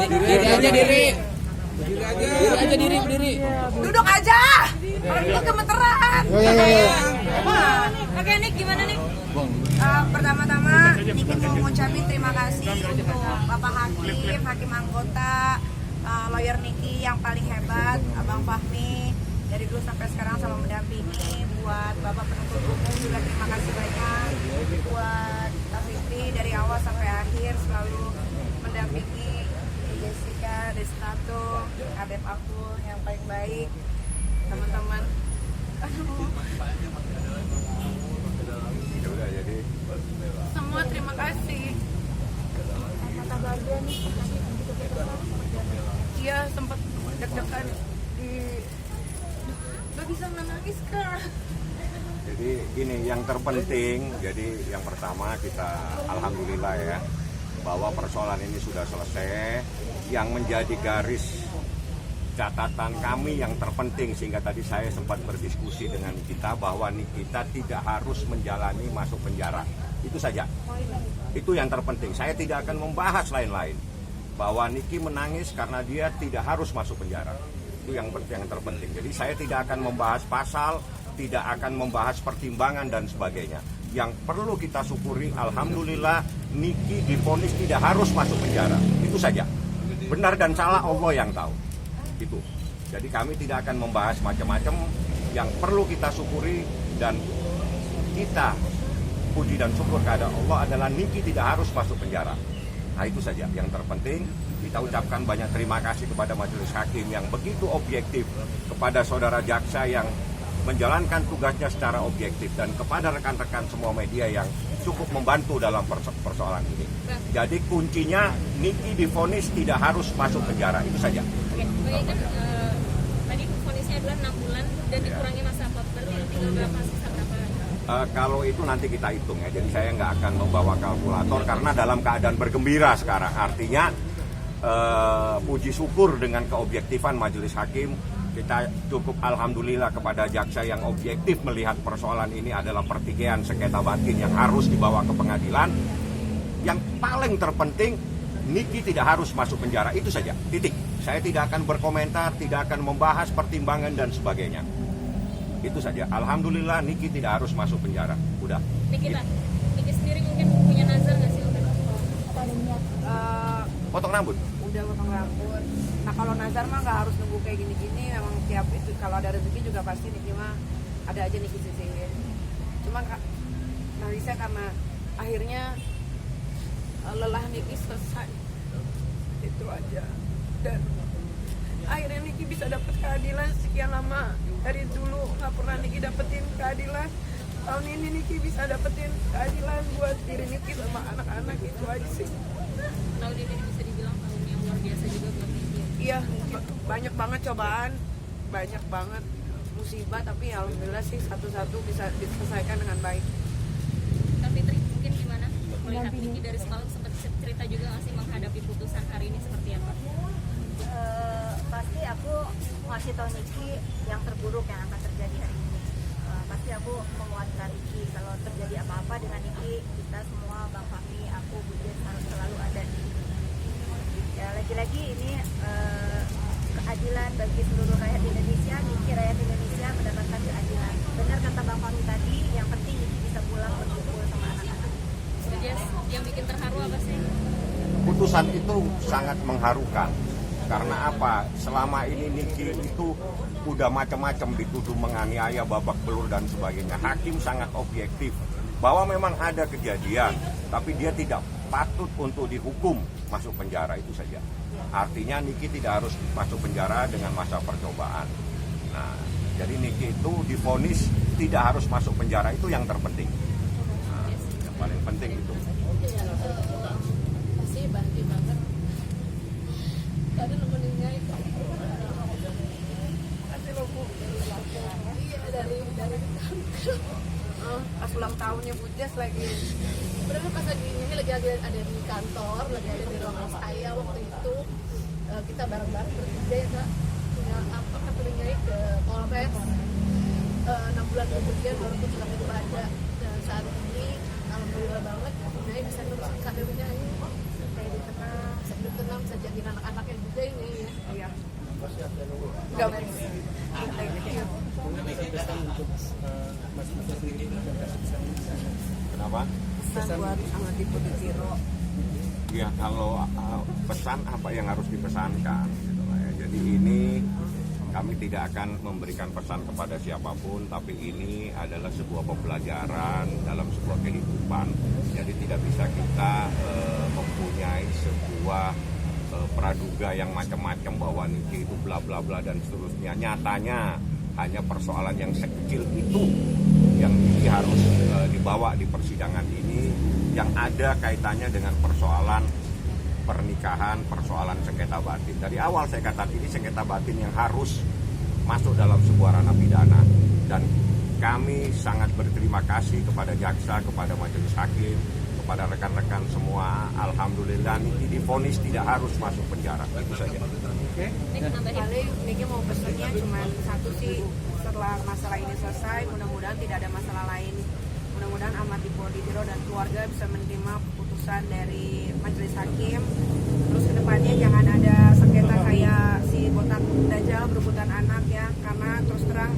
Diri aja diri. Diri aja diri. Duduk aja. Orang itu gemeteran. Oke Nick, gimana Nick? Pertama-tama Niki mau ngucapin terima kasih untuk Bapak Hakim anggota, lawyer Niki yang paling hebat, Abang Fahmi, dari dulu sampai sekarang selalu mendampingi. Buat Bapak penuntut umum juga terima kasih banyak. Buat Kak Fitri dari awal sampai akhir selalu mendampingi. Jessica, Destato, adep aku yang paling baik, teman-teman. Semua terima kasih. Iya, sempat deg-degan gak bisa menangis sekarang. Jadi gini, yang terpenting, jadi yang pertama kita alhamdulillah ya, bahwa persoalan ini sudah selesai. Yang menjadi garis catatan kami yang terpenting, sehingga tadi saya sempat berdiskusi dengan kita bahwa kita tidak harus menjalani masuk penjara. Itu saja. Itu yang terpenting. Saya tidak akan membahas lain-lain. Bahwa Niki menangis karena dia tidak harus masuk penjara. Itu yang terpenting. Jadi saya tidak akan membahas pasal, tidak akan membahas pertimbangan dan sebagainya. Yang perlu kita syukuri, alhamdulillah Niki divonis tidak harus masuk penjara. Itu saja. Benar dan salah Allah yang tahu. Itu. Jadi kami tidak akan membahas macam-macam. Yang perlu kita syukuri dan kita puji dan syukur kepada Allah adalah Niki tidak harus masuk penjara. Nah itu saja yang terpenting. Kita ucapkan banyak terima kasih kepada Majelis Hakim yang begitu objektif, kepada saudara jaksa yang menjalankan tugasnya secara objektif, dan kepada rekan-rekan semua media yang cukup membantu dalam persoalan ini. Jadi kuncinya Niki divonis tidak harus masuk penjara, itu saja. Oke, kan tadi vonisnya adalah 6 bulan dan dikurangi masa berarti tinggal berapa, sisa berapa? Kalau itu nanti kita hitung ya, jadi saya nggak akan membawa kalkulator karena dalam keadaan bergembira sekarang. Artinya puji syukur dengan keobjektifan Majelis Hakim. Kita cukup alhamdulillah kepada jaksa yang objektif melihat persoalan ini adalah pertikaian sengketa batin yang harus dibawa ke pengadilan. Yang paling terpenting, Niki tidak harus masuk penjara, itu saja, titik. Saya tidak akan berkomentar, tidak akan membahas pertimbangan dan sebagainya. Itu saja, alhamdulillah Niki tidak harus masuk penjara, udah. Niki sendiri mungkin punya nazar nggak sih? Potong rambut? Udah potong rambut. Nah kalau nazar mah nggak harus nunggu kayak gini-gini. Memang tiap itu kalau ada rezeki juga pasti Niki mah ada aja Niki sisihin. Cuma Narisa karena akhirnya lelah Niki selesai, itu aja. Dan akhirnya Niki bisa dapat keadilan sekian lama. Dari dulu nggak pernah Niki dapetin keadilan. Tahun ini Niki bisa dapetin keadilan buat diri Niki sama anak-anak, itu aja sih. Tahun ini bisa dibilang tahun yang luar biasa juga buat Niki. Iya, banyak banget cobaan, banyak banget musibah, tapi alhamdulillah sih satu-satu bisa diselesaikan dengan baik. Tapi Fitri mungkin gimana melihat Niki dari semalam, sempat cerita juga nggak sih menghadapi putusan hari ini seperti apa? Pasti aku ngasih tahu Niki yang terburuk yang akan terjadi hari ini. Pasti aku menguatkan Niki kalau terjadi apa-apa dengan Niki, kita semua, Bang Fahmi, aku, Budi selalu ada di. Ya lagi-lagi ini keadilan bagi seluruh rakyat Indonesia. Niki rakyat Indonesia mendapatkan keadilan. Benar kata Bang Fahmi tadi, yang penting Niki bisa pulang berkumpul sama anak-anak. Yang bikin terharu apa sih? Putusan itu sangat mengharukan. Karena apa? Selama ini Niki itu udah macam-macam dituduh menganiaya, babak belur dan sebagainya. Hakim sangat objektif bahwa memang ada kejadian, tapi dia tidak patut untuk dihukum masuk penjara, itu saja. Artinya Niki tidak harus masuk penjara dengan masa percobaan. Nah, jadi Niki itu divonis tidak harus masuk penjara, itu yang terpenting. Nah, yang paling penting itu. Masih bahagia banget. Tadi nemeninnya itu. Kasih lo Bu. Iya dari Pas ulang tahunnya Bu Jess lagi. benar pas lagi ini lagi ada di kantor, lagi ada di ruangan saya waktu itu. Kita bareng-bareng bertiga ya Kak. Punya apa katanya ke Polres. 6 bulan kemudian baru putusan itu ada. Dan saat ini alhamdulillah banget Nyai bisa nerusin kadernya ini. Kayak di tengah sambil tenang bisa jagain anak-anaknya juga ini ya. Iya. Enggak Kenapa? pesan buat anak di Tiro. Ya kalau pesan apa yang harus dipesankan gitu lah ya. Jadi ini kami tidak akan memberikan pesan kepada siapapun, tapi ini adalah sebuah pembelajaran dalam sebuah kehidupan. Jadi tidak bisa kita mempunyai sebuah praduga yang macam-macam bahwa Niki itu bla bla bla dan seterusnya. Nyatanya hanya persoalan yang sekecil itu yang Niki harus dibawa di persidangan ini, yang ada kaitannya dengan persoalan pernikahan, persoalan sengketa batin. Dari awal saya katakan ini sengketa batin yang harus masuk dalam sebuah ranah pidana, dan kami sangat berterima kasih kepada jaksa, kepada majelis hakim, kepada rekan-rekan semua. Alhamdulillah Niki divonis tidak harus masuk penjara. Itu saja. Paling Niki mau pesannya cuma satu sih, setelah masalah ini selesai mudah-mudahan tidak ada masalah lain. Mudah-mudahan Ahmad Diponegoro dan keluarga bisa menerima keputusan dari majelis hakim. Terus kedepannya jangan ada sengketa kayak si botak Dajjal berebutan anak ya, karena terus terang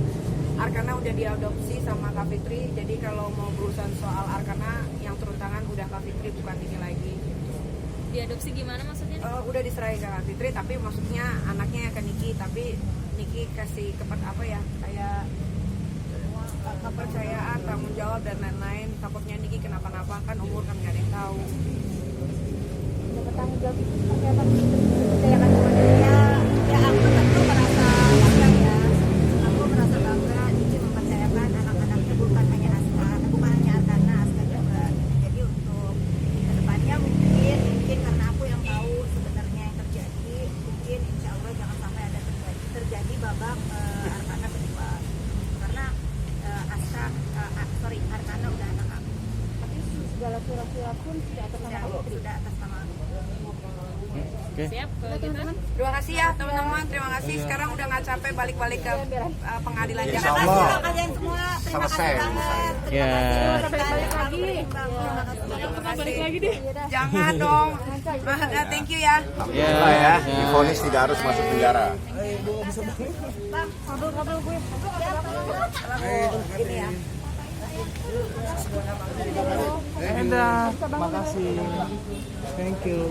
Arkana udah diadopsi sama Kak Fitri. Jadi kalau mau berurusan soal Arkana yang turun tangan udah Kak Fitri, bukan Niki lagi. Diadopsi gimana maksudnya? Udah diserahin ke Kak Fitri, tapi maksudnya anaknya ke Niki, tapi Niki kasih kayak kepercayaan, tanggung jawab dan lain-lain. Takutnya Niki kenapa-napa, kan umur kan nggak ada yang tahu. Dapat tanggung jawab itu seperti apa? Saya kan ya aku tentu merasa bangga ya. Aku merasa bangga Niki mempercayakan anak-anaknya, bukan hanya Aska, bukan hanya Arkana, Aska juga. Jadi untuk kedepannya mungkin karena aku yang tahu sebenarnya yang terjadi, mungkin insya Allah jangan sampai ada terjadi babak Arkana kedua. Karena Arkana udah anak aku. Tapi segala surat-surat pun sudah atas nama aku. Sudah atas nama aku. Siap kalau gitu. Terima kasih ya teman-teman, terima kasih. Sekarang udah nggak capek balik-balik ke pengadilan Insya Jakarta. Allah. Kalian semua terima Selesai. kasih banget. Ya. Balik lagi deh. Jangan dong. Thank you ya. Alhamdulillah ya, divonis tidak harus masuk penjara. Bang, ngobrol gue. Ini ya. Enda, makasih. Thank you.